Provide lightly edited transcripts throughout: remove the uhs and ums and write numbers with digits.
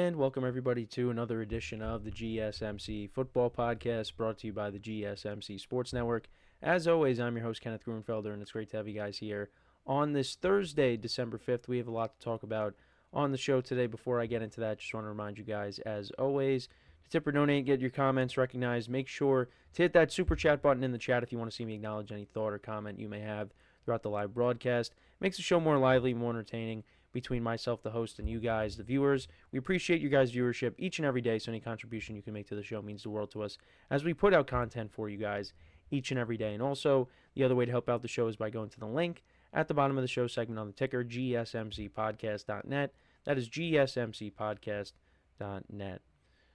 And welcome everybody to another edition of the GSMC Football Podcast, brought to you by the GSMC Sports Network. As always, I'm your host, Kenneth Gruenfelder, and it's great to have you guys here on this Thursday, December 5th. We have a lot to talk about on the show today. Before I get into that, just want to remind you guys, as always, to tip or donate, get your comments recognized. Make sure to hit that super chat button in the chat if you want to see me acknowledge any thought or comment you may have throughout the live broadcast. Makes the show more lively, more entertaining between myself, the host, and you guys, the viewers. We appreciate you guys' viewership each and every day, so any contribution you can make to the show means the world to us as we put out content for you guys each and every day. And also, the other way to help out the show is by going to the link at the bottom of the show segment on the ticker, GSMCPodcast.net. That is GSMCPodcast.net.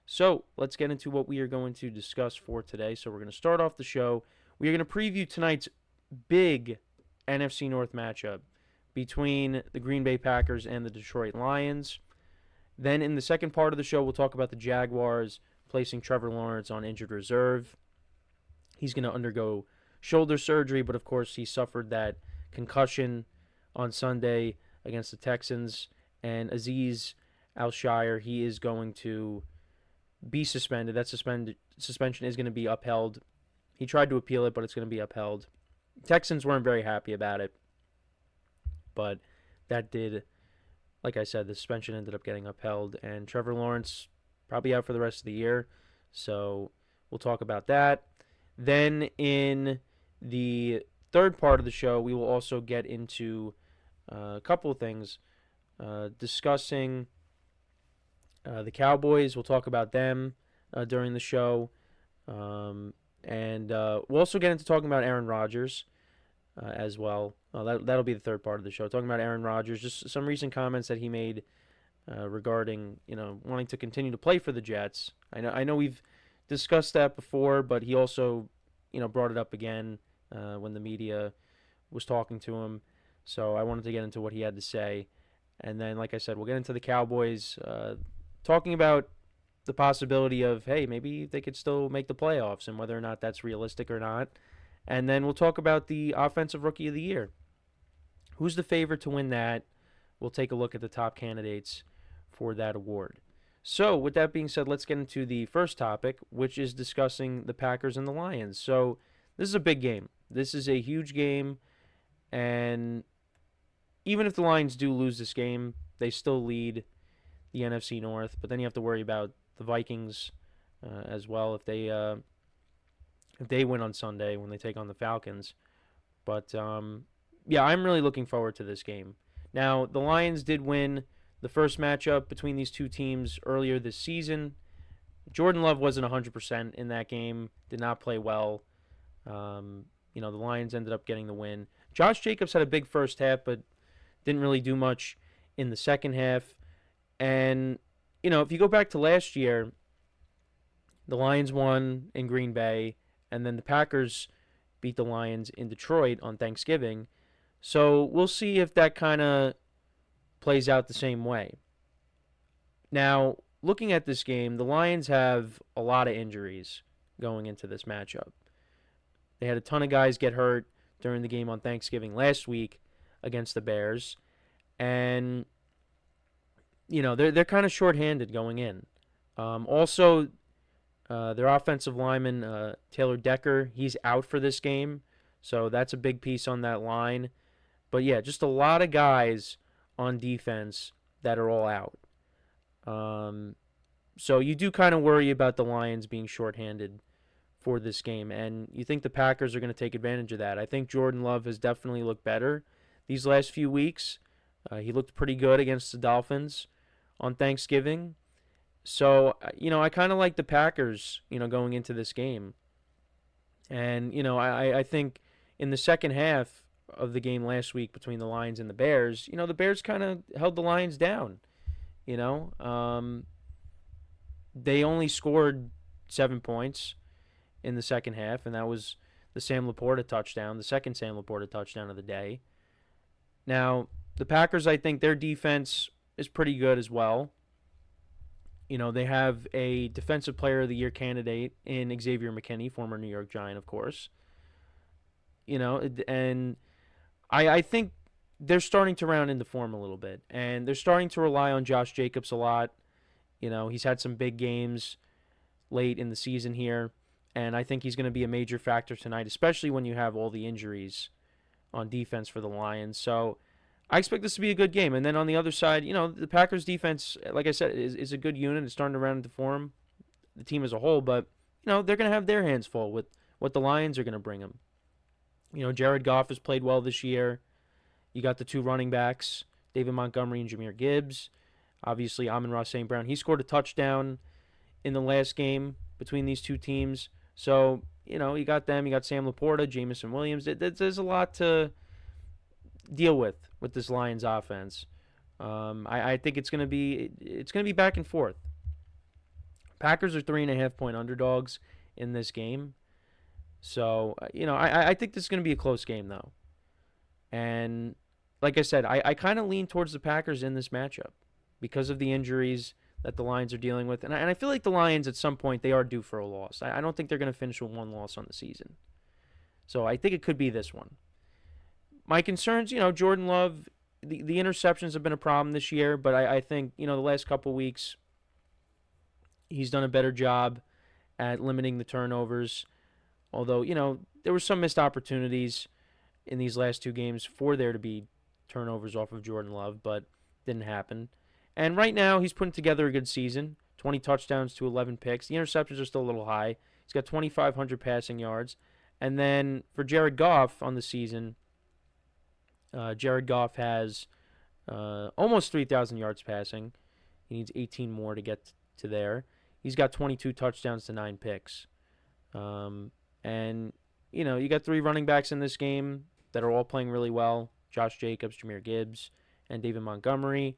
So, let's get into what we are going to discuss for today. So, we're going to start off the show. We are going to preview tonight's big NFC North matchup between the Green Bay Packers and the Detroit Lions. Then in the second part of the show, we'll talk about the Jaguars placing Trevor Lawrence on injured reserve. He's going to undergo shoulder surgery, but of course he suffered that concussion on Sunday against the Texans. And Azeez Al-Shaair, he is going to be suspended. That suspension is going to be upheld. He tried to appeal it, but it's going to be upheld. Texans weren't very happy about it. But that did, like I said, the suspension ended up getting upheld. And Trevor Lawrence probably out for the rest of the year. So we'll talk about that. Then in the third part of the show, we will also get into a couple of things. Discussing the Cowboys. We'll talk about them during the show. And we'll also get into talking about Aaron Rodgers as well. That'll be the third part of the show. Talking about Aaron Rodgers, just some recent comments that he made regarding, wanting to continue to play for the Jets. I know we've discussed that before, but he also, brought it up again when the media was talking to him. So I wanted to get into what he had to say. And then, like I said, we'll get into the Cowboys, talking about the possibility of, hey, maybe they could still make the playoffs and whether or not that's realistic or not. And then we'll talk about the Offensive Rookie of the Year. Who's the favorite to win that? We'll take a look at the top candidates for that award. So, with that being said, let's get into the first topic, which is discussing the Packers and the Lions. So, this is a big game. This is a huge game, and even if the Lions do lose this game, they still lead the NFC North. But then you have to worry about the Vikings as well if they win on Sunday when they take on the Falcons. But, yeah, I'm really looking forward to this game. Now, the Lions did win the first matchup between these two teams earlier this season. Jordan Love wasn't 100% in that game, did not play well. The Lions ended up getting the win. Josh Jacobs had a big first half, but didn't really do much in the second half. And, if you go back to last year, the Lions won in Green Bay, and then the Packers beat the Lions in Detroit on Thanksgiving. So we'll see if that kind of plays out the same way. Now, looking at this game, the Lions have a lot of injuries going into this matchup. They had a ton of guys get hurt during the game on Thanksgiving last week against the Bears. And, they're kind of shorthanded going in. Also, their offensive lineman, Taylor Decker, he's out for this game. So that's a big piece on that line. But, yeah, just a lot of guys on defense that are all out. So you do kind of worry about the Lions being shorthanded for this game. And you think the Packers are going to take advantage of that. I think Jordan Love has definitely looked better these last few weeks. He looked pretty good against the Dolphins on Thanksgiving. So, I kind of like the Packers, going into this game. And, I think in the second half of the game last week between the Lions and the Bears, the Bears kind of held the Lions down. They only scored 7 points in the second half, and that was the Sam Laporta touchdown, the second Sam Laporta touchdown of the day. Now, the Packers, I think their defense is pretty good as well. They have a Defensive Player of the Year candidate in Xavier McKinney, former New York Giant, of course. And I think they're starting to round into form a little bit. And they're starting to rely on Josh Jacobs a lot. He's had some big games late in the season here, and I think he's going to be a major factor tonight, especially when you have all the injuries on defense for the Lions. So I expect this to be a good game. And then on the other side, the Packers defense, like I said, is a good unit. It's starting to round into form, the team as a whole, but, they're going to have their hands full with what the Lions are going to bring them. Jared Goff has played well this year. You got the two running backs, David Montgomery and Jahmyr Gibbs. Obviously, AmonRaSt.Brown. He scored a touchdown in the last game between these two teams. So, you got them. You got Sam Laporta, Jamison Williams. There's a lot to deal with this Lions offense. I think it's going to be back and forth. Packers are 3.5-point underdogs in this game. So, I think this is going to be a close game, though. And like I said, I kind of lean towards the Packers in this matchup because of the injuries that the Lions are dealing with. And I feel like the Lions, at some point, they are due for a loss. I don't think they're going to finish with one loss on the season. So I think it could be this one. My concerns, Jordan Love, the interceptions have been a problem this year, but I think, the last couple weeks, he's done a better job at limiting the turnovers. Although, there were some missed opportunities in these last two games for there to be turnovers off of Jordan Love, but didn't happen. And right now, he's putting together a good season. 20 touchdowns to 11 picks. The interceptions are still a little high. He's got 2,500 passing yards. And then for Jared Goff on the season, Jared Goff has almost 3,000 yards passing. He needs 18 more to get to there. He's got 22 touchdowns to 9 picks. And, you got 3 running backs in this game that are all playing really well. Josh Jacobs, Jahmyr Gibbs, and David Montgomery.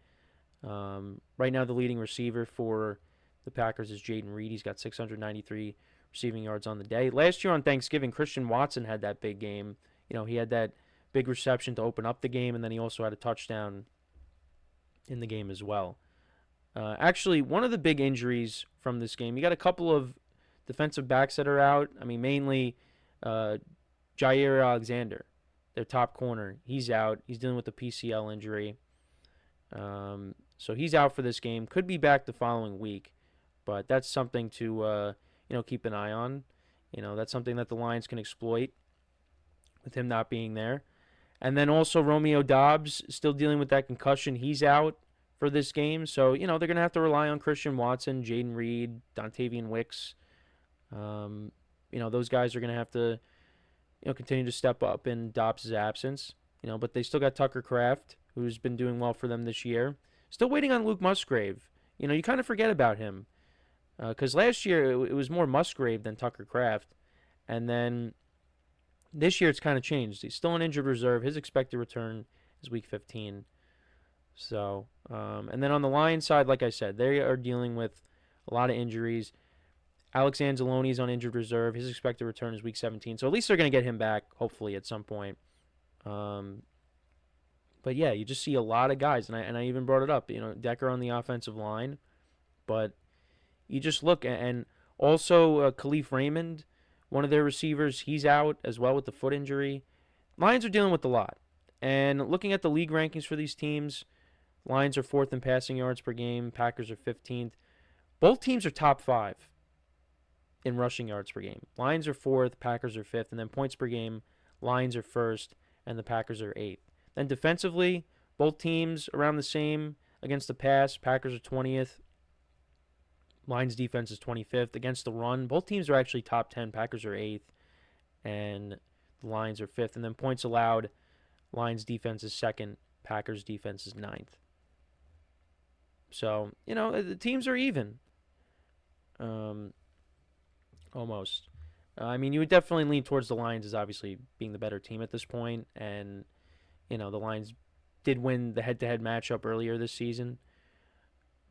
Right now, the leading receiver for the Packers is Jaden Reed. He's got 693 receiving yards on the day. Last year on Thanksgiving, Christian Watson had that big game. He had that big reception to open up the game, and then he also had a touchdown in the game as well. Actually, one of the big injuries from this game, you got a couple of defensive backs that are out. I mean, mainly Jair Alexander, their top corner. He's out. He's dealing with a PCL injury. So he's out for this game. Could be back the following week, but that's something to keep an eye on. That's something that the Lions can exploit with him not being there. And then also Romeo Doubs still dealing with that concussion. He's out for this game. So, they're going to have to rely on Christian Watson, Jaden Reed, Dontavian Wicks. Those guys are going to have to, continue to step up in Dobbs' absence. But they still got Tucker Kraft, who's been doing well for them this year. Still waiting on Luke Musgrave. You kind of forget about him. Because last year it was more Musgrave than Tucker Kraft. And then this year it's kind of changed. He's still an injured reserve. His expected return is week 15. So, and then on the Lions side, like I said, they are dealing with a lot of injuries. Alex Anzalone's on injured reserve. His expected return is week 17. So at least they're going to get him back, hopefully, at some point. But yeah, you just see a lot of guys, and I even brought it up. Decker on the offensive line, but you just look, and also Khalif Raymond, one of their receivers, he's out as well with the foot injury. Lions are dealing with a lot, and looking at the league rankings for these teams, Lions are 4th in passing yards per game. Packers are 15th. Both teams are top 5 in rushing yards per game. Lions are 4th, Packers are 5th, and then points per game, Lions are 1st, and the Packers are 8th. Then defensively, both teams around the same against the pass. Packers are 20th. Lions defense is 25th. Against the run, both teams are actually top 10. Packers are 8th, and the Lions are 5th. And then points allowed, Lions defense is 2nd. Packers defense is 9th. So, the teams are even. Almost. You would definitely lean towards the Lions as obviously being the better team at this point. And, the Lions did win the head-to-head matchup earlier this season.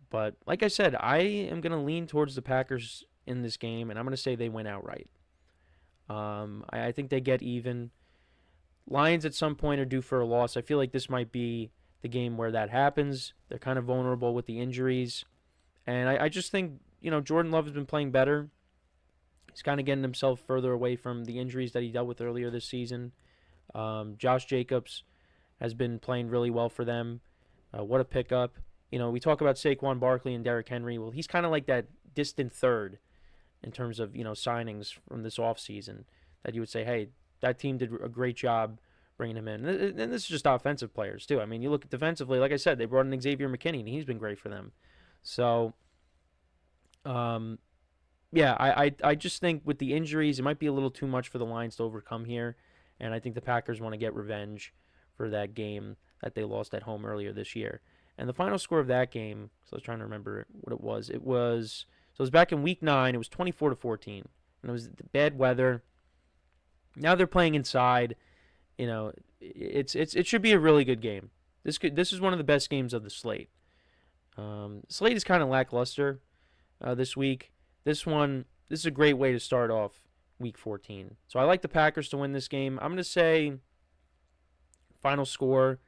But, like I said, I am going to lean towards the Packers in this game, and I'm going to say they win outright. I think they get even. Lions at some point are due for a loss. I feel like this might be the game where that happens. They're kind of vulnerable with the injuries. And I just think, Jordan Love has been playing better. He's kind of getting himself further away from the injuries that he dealt with earlier this season. Josh Jacobs has been playing really well for them. What a pickup. We talk about Saquon Barkley and Derrick Henry. Well, he's kind of like that distant third in terms of, signings from this offseason that you would say, hey, that team did a great job bringing him in. And this is just offensive players, too. I mean, you look at defensively, like I said, they brought in Xavier McKinney, and he's been great for them. So, yeah, I just think with the injuries, it might be a little too much for the Lions to overcome here. And I think the Packers want to get revenge for that game that they lost at home earlier this year. And the final score of that game, so I was trying to remember what it was. It was back in week 9. It was 24-14. And it was bad weather. Now they're playing inside. It should be a really good game. This is one of the best games of the slate. Slate is kind of lackluster this week. This is a great way to start off week 14. So I like the Packers to win this game. I'm going to say final score.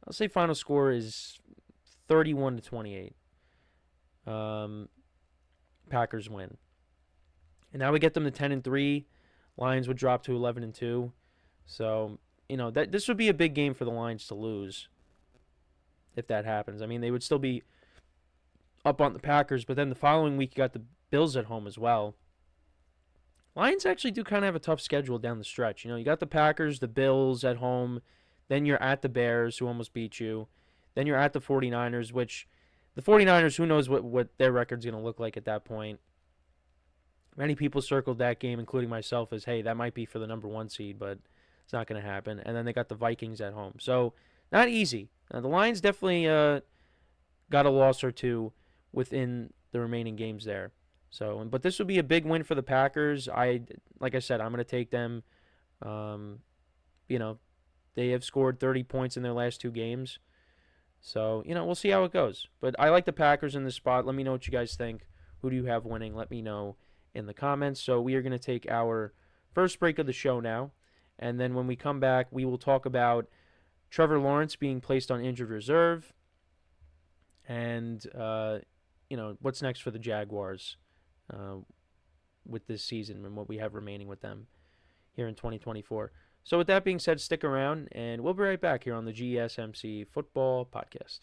I'll say final score is 31-28. Packers win. And now we get them to 10-3. Lions would drop to 11-2. So, this would be a big game for the Lions to lose if that happens. I mean, they would still be up on the Packers, but then the following week you got the Bills at home as well. Lions actually do kind of have a tough schedule down the stretch. You got the Packers, the Bills at home, then you're at the Bears, who almost beat you. Then you're at the 49ers, which the 49ers, who knows what their record's going to look like at that point. Many people circled that game, including myself, as, hey, that might be for the number 1 seed, but it's not going to happen. And then they got the Vikings at home. So, not easy. Now, the Lions definitely got a loss or two within the remaining games there. So, but this would be a big win for the Packers. Like I said, I'm going to take them. They have scored 30 points in their last 2 games. So, we'll see how it goes. But I like the Packers in this spot. Let me know what you guys think. Who do you have winning? Let me know in the comments. So we are going to take our first break of the show now. And then when we come back, we will talk about Trevor Lawrence being placed on injured reserve. And, what's next for the Jaguars with this season and what we have remaining with them here in 2024. So with that being said, stick around, and we'll be right back here on the GSMC Football Podcast.